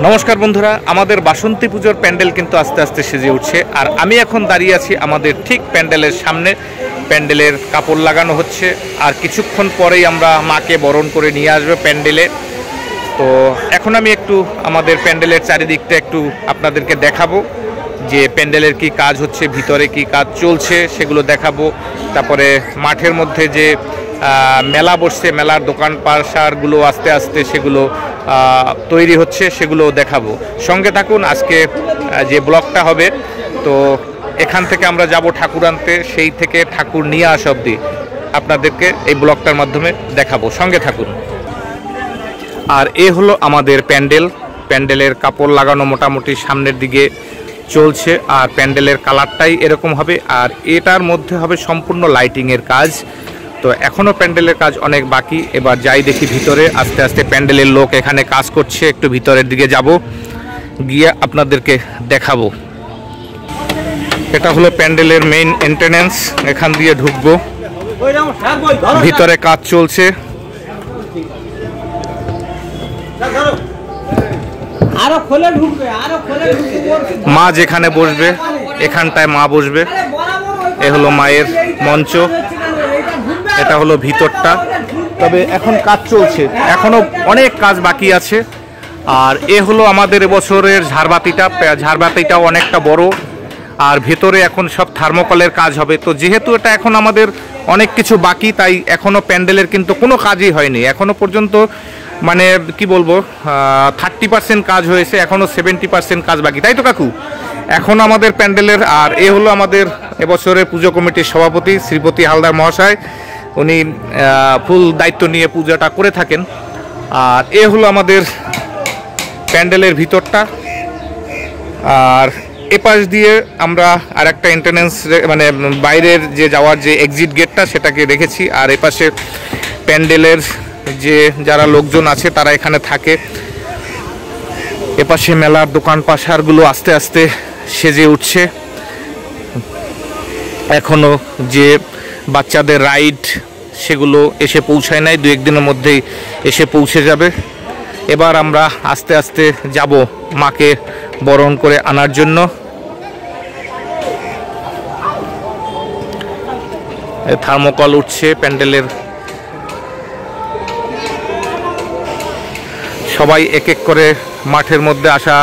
নমস্কার বন্ধুরা, আমাদের বাসন্তী পুজোর প্যান্ডেল কিন্তু আস্তে আস্তে সেজে উঠছে। আর আমি এখন দাঁড়িয়ে আছি আমাদের ঠিক প্যান্ডেলের সামনে। প্যান্ডেলের কাপড় লাগানো হচ্ছে, আর কিছুক্ষণ পরেই আমরা মাকে বরণ করে নিয়ে আসবো প্যান্ডেলে। তো এখন আমি একটু আমাদের প্যান্ডেলের চারিদিকটা একটু আপনাদেরকে দেখাবো, যে প্যান্ডেলের কি কাজ হচ্ছে, ভিতরে কি কাজ চলছে সেগুলো দেখাবো। তারপরে মাঠের মধ্যে যে মেলা বসছে, মেলার দোকান পাশারগুলো আস্তে আস্তে সেগুলো তৈরি হচ্ছে, সেগুলো দেখাবো। সঙ্গে থাকুন, আজকে যে ব্লগটা হবে, তো এখান থেকে আমরা যাব ঠাকুর আনতে, সেই থেকে ঠাকুর নিয়ে আসা অবধি আপনাদেরকে এই ব্লগটার মাধ্যমে দেখাবো। সঙ্গে থাকুন। আর এ হলো আমাদের প্যান্ডেলের কাপড় লাগানো মোটামুটি সামনের দিকে চলছে, আর প্যান্ডেলের কালারটাই এরকম হবে। আর এটার মধ্যে হবে সম্পূর্ণ লাইটিংয়ের কাজ। তো এখনও প্যান্ডেলের কাজ অনেক বাকি। এবার যাই দেখি ভিতরে, আস্তে আস্তে প্যান্ডেলের লোক এখানে কাজ করছে। একটু ভিতরের দিকে যাব, গিয়ে আপনাদেরকে দেখাবো। এটা হলো প্যান্ডেলের মেইন এন্ট্রান্স, এখান দিয়ে ঢুকবো। ভিতরে কাজ চলছে। মা যেখানে বসবে, এখানটায় মা বসবে। এ হলো মায়ের মঞ্চ, এটা হলো ভিতরটা। তবে এখন কাজ চলছে, এখনো অনেক কাজ বাকি আছে। আর এ হলো আমাদের এবছরের ঝাড়বাতিটাও অনেকটা বড়। আর ভেতরে এখন সব থার্মোকলের কাজ হবে। তো যেহেতু এটা এখন আমাদের অনেক কিছু বাকি, তাই এখনো প্যান্ডেলের কিন্তু কোনো কাজই হয়নি এখনো পর্যন্ত। মানে কি বলবো, 30% কাজ হয়েছে, এখনো 70% কাজ বাকি, তাই তো কাকু? এখন আমাদের প্যান্ডেলের। আর এ হলো আমাদের এবছরের পুজো কমিটির সভাপতি শ্রীপতি হালদার মহাশয়। উনি ফুল দায়িত্ব নিয়ে পূজাটা করে থাকেন। আর এ হলো আমাদের প্যান্ডেলের ভিতরটা। আর এপাশ দিয়ে আমরা আর একটা এন্ট্রান্স, মানে বাইরের যে যাওয়ার যে এক্সিট গেটটা, সেটাকে রেখেছি। আর এপাশে প্যান্ডেলের যে যারা লোকজন আছে তারা এখানে থাকে। এপাশে মেলার দোকান পাশারগুলো আস্তে আস্তে সেজে উঠছে। এখনো যে বাচ্চাদের রাইড, সেগুলো এসে পৌঁছায় নাই, 2-1 দিনের মধ্যেই এসে পৌঁছে যাবে। এবার আমরা আস্তে আস্তে যাব মাকে বরণ করে আনার জন্য। থার্মোকল উঠছে প্যান্ডেলের। সবাই এক এক করে মাঠের মধ্যে আসা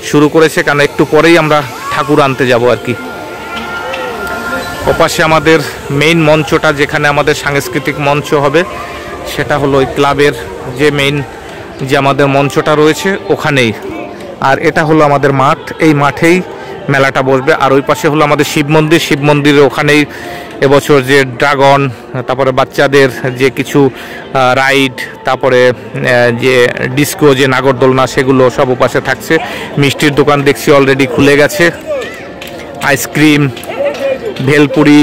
শুরু করেছে, কারণ একটু পরেই আমরা ঠাকুর আনতে যাব আর কি। ওপাশে আমাদের মেইন মঞ্চটা, যেখানে আমাদের সাংস্কৃতিক মঞ্চ হবে, সেটা হলো ওই ক্লাবের যে মেইন যে আমাদের মঞ্চটা রয়েছে ওখানেই। আর এটা হলো আমাদের মাঠ, এই মাঠেই মেলাটা বসবে। আর ওই পাশে হলো আমাদের শিব মন্দিরের ওখানেই এবছর যে ড্রাগন, তারপরে বাচ্চাদের যে কিছু রাইড, তারপরে যে ডিস্কো, যে নাগরদোলনা, সেগুলো সব ওপাশে থাকছে। মিষ্টির দোকান দেখছি অলরেডি খুলে গেছে, আইসক্রিম, ভেলপুরি,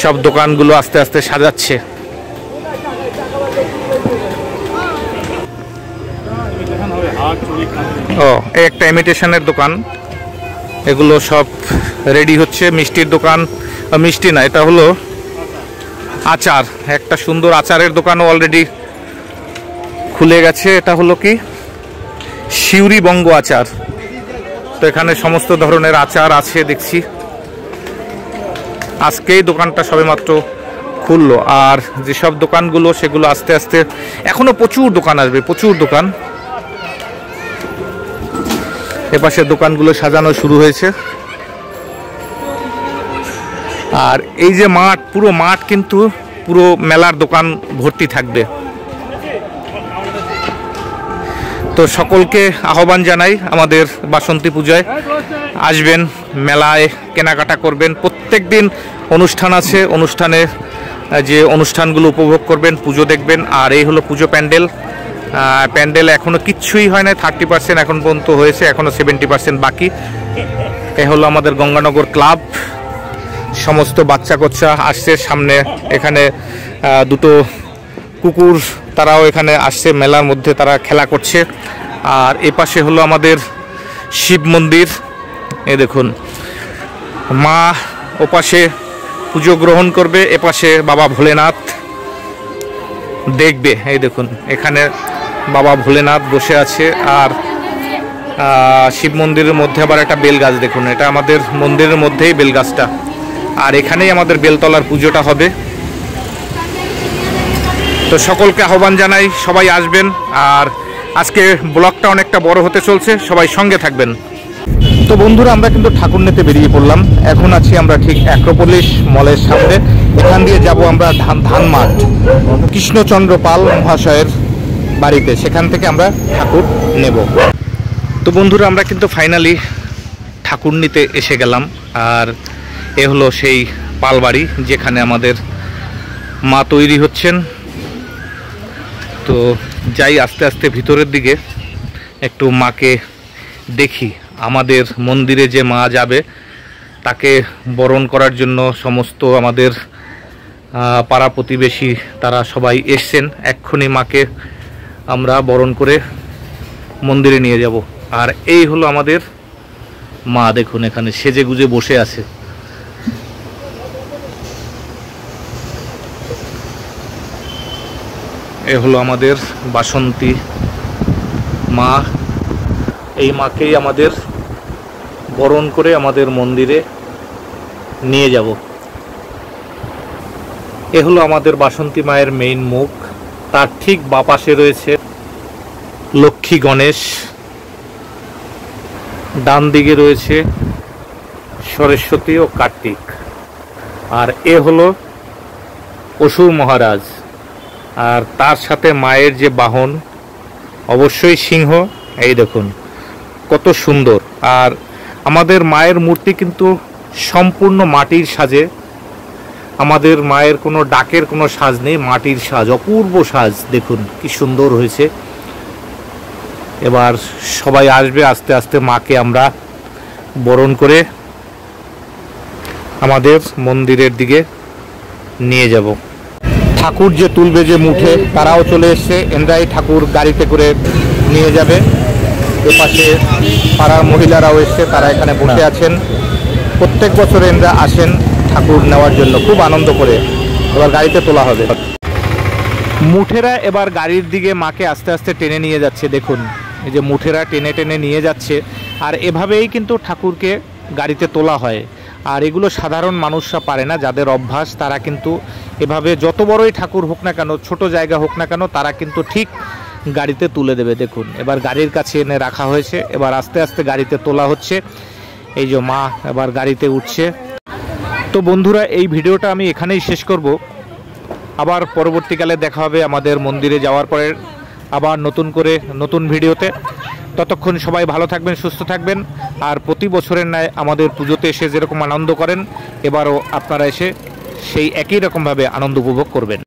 সব দোকানগুলো আস্তে আস্তে সাজাচ্ছে। একটা ইমিটেশনের দোকান, এগুলো সব রেডি হচ্ছে। মিষ্টির দোকান, মিষ্টি না, এটা হলো আচার। একটা সুন্দর আচারের দোকানও অলরেডি খুলে গেছে। এটা হলো কি, শিউরি বঙ্গ আচার। তো এখানে সমস্ত ধরনের আচার আছে দেখছি। আজকেই দোকানটা সবেমাত্র খুললো। আর যেসব দোকানগুলো, সেগুলো আস্তে আস্তে, এখনো প্রচুর দোকান আসবে, প্রচুর দোকান। এপাশের দোকানগুলো সাজানো শুরু হয়েছে। আর এই যে মাঠ, পুরো মাঠ কিন্তু পুরো মেলার দোকান ভর্তি থাকবে। তো সকলকে আহ্বান জানাই আমাদের বাসন্তী পূজায় আসবেন, মেলায় কেনাকাটা করবেন। প্রত্যেক দিন অনুষ্ঠান আছে, অনুষ্ঠানে যে অনুষ্ঠানগুলো উপভোগ করবেন, পুজো দেখবেন। আর এই হলো পুজো প্যান্ডেল এখনো কিচ্ছুই হয় না, 30% এখন পর্যন্ত হয়েছে, এখনো 70% বাকি। এ হলো আমাদের গঙ্গানগর ক্লাব। সমস্ত বাচ্চা কোচ্চা আসছে সামনে। এখানে দুটো কুকুর, তারাও এখানে আসছে মেলার মধ্যে, তারা খেলা করছে। আর এপাশে হলো আমাদের শিব মন্দির। এ দেখুন, মা ওপাশে পুজো গ্রহণ করবে, এপাশে বাবা ভোলেনাথ দেখবে। এই দেখুন, এখানে বাবা ভোলেনাথ বসে আছে। আর শিব মন্দিরের মধ্যে আবার একটা বেল গাছ দেখুন, এটা আমাদের মন্দিরের মধ্যেই বেল গাছটা, আর এখানেই আমাদের বেলতলার পুজোটা হবে। তো সকলকে আহ্বান জানাই, সবাই আসবেন। আর আজকে ব্লগটা অনেকটা বড় হতে চলছে, সবাই সঙ্গে থাকবেন। তো বন্ধুরা, আমরা কিন্তু ঠাকুর নিতে বেরিয়ে পড়লাম। এখন আছি আমরা ঠিক অ্যাক্রোপলিস মলের সামনে। এখান দিয়ে যাব আমরা ধানমাট কৃষ্ণচন্দ্র পাল মহাশয়ের বাড়িতে, সেখান থেকে আমরা ঠাকুর নেব। তো বন্ধুরা, আমরা কিন্তু ফাইনালি ঠাকুর নিতে এসে গেলাম। আর এ হলো সেই পাল বাড়ি যেখানে আমাদের মা তৈরি হচ্ছেন। তো যাই আস্তে আস্তে ভিতরের দিকে, একটু মাকে দেখি। আমাদের মন্দিরে যে মা যাবে তাকে বরণ করার জন্য সমস্ত আমাদের পাড়া প্রতিবেশী তারা সবাই এসছেন। এক্ষুনি মাকে আমরা বরণ করে মন্দিরে নিয়ে যাব। আর এই হলো আমাদের মা, দেখুন এখানে সেজে গুজে বসে আছে। এ হলো আমাদের বাসন্তী মা। এই মাকেই আমাদের বরণ করে আমাদের মন্দিরে নিয়ে যাব। এ হলো আমাদের বাসন্তী মায়ের মেইন মুখ। তার ঠিক বাঁ পাশে রয়েছে লক্ষ্মী গণেশ, ডান দিকে রয়েছে সরস্বতী ও কার্তিক, আর এ হলো অসুর মহারাজ। আর তার সাথে মায়ের যে বাহন, অবশ্যই সিংহ। এই দেখুন কত সুন্দর। আর আমাদের মায়ের মূর্তি কিন্তু সম্পূর্ণ মাটির সাজে। আমাদের মায়ের কোনো ডাকের কোনো সাজ নেই, মাটির সাজ, অপূর্ব সাজ। দেখুন কি সুন্দর হয়েছে। এবার সবাই আসবে, আস্তে আস্তে মাকে আমরা বরণ করে আমাদের মন্দিরের দিকে নিয়ে যাব। ঠাকুর যে তুলবে যে মুঠে, তারাও চলে এসছে। এনরাই ঠাকুর গাড়িতে করে নিয়ে যাবে। এপাশে পাড়ার মহিলারাও এসছে, তারা এখানে বসে আছেন। প্রত্যেক বছর এনরা আসেন ঠাকুর নেওয়ার জন্য, খুব আনন্দ করে। এবার গাড়িতে তোলা হবে। মুঠেরা এবার গাড়ির দিকে মাকে আস্তে আস্তে টেনে নিয়ে যাচ্ছে। দেখুন এই যে মুঠেরা টেনে টেনে নিয়ে যাচ্ছে। আর এভাবেই কিন্তু ঠাকুরকে গাড়িতে তোলা হয়। আর এগুলো সাধারণ মানুষরা পারে না, যাদের অভ্যাস তারা কিন্তু এভাবে যত বড়ই ঠাকুর হোক না কেন, ছোট জায়গা হোক না কেন, তারা কিন্তু ঠিক গাড়িতে তুলে দেবে। দেখুন এবার গাড়ির কাছে এনে রাখা হয়েছে। এবার আস্তে আস্তে গাড়িতে তোলা হচ্ছে। এই যে মা এবার গাড়িতে উঠছে। তো বন্ধুরা, এই ভিডিওটা আমি এখানেই শেষ করব। আবার পরবর্তীকালে দেখা হবে আমাদের মন্দিরে যাওয়ার পরে আবার নতুন করে নতুন ভিডিওতে। ততক্ষণ সবাই ভালো থাকবেন, সুস্থ থাকবেন। আর প্রতি বছরের ন্যায় আমাদের পুজোতে এসে যেরকম আনন্দ করেন, এবারও আপনারা এসে সেই একই রকমভাবে আনন্দ উপভোগ করবেন।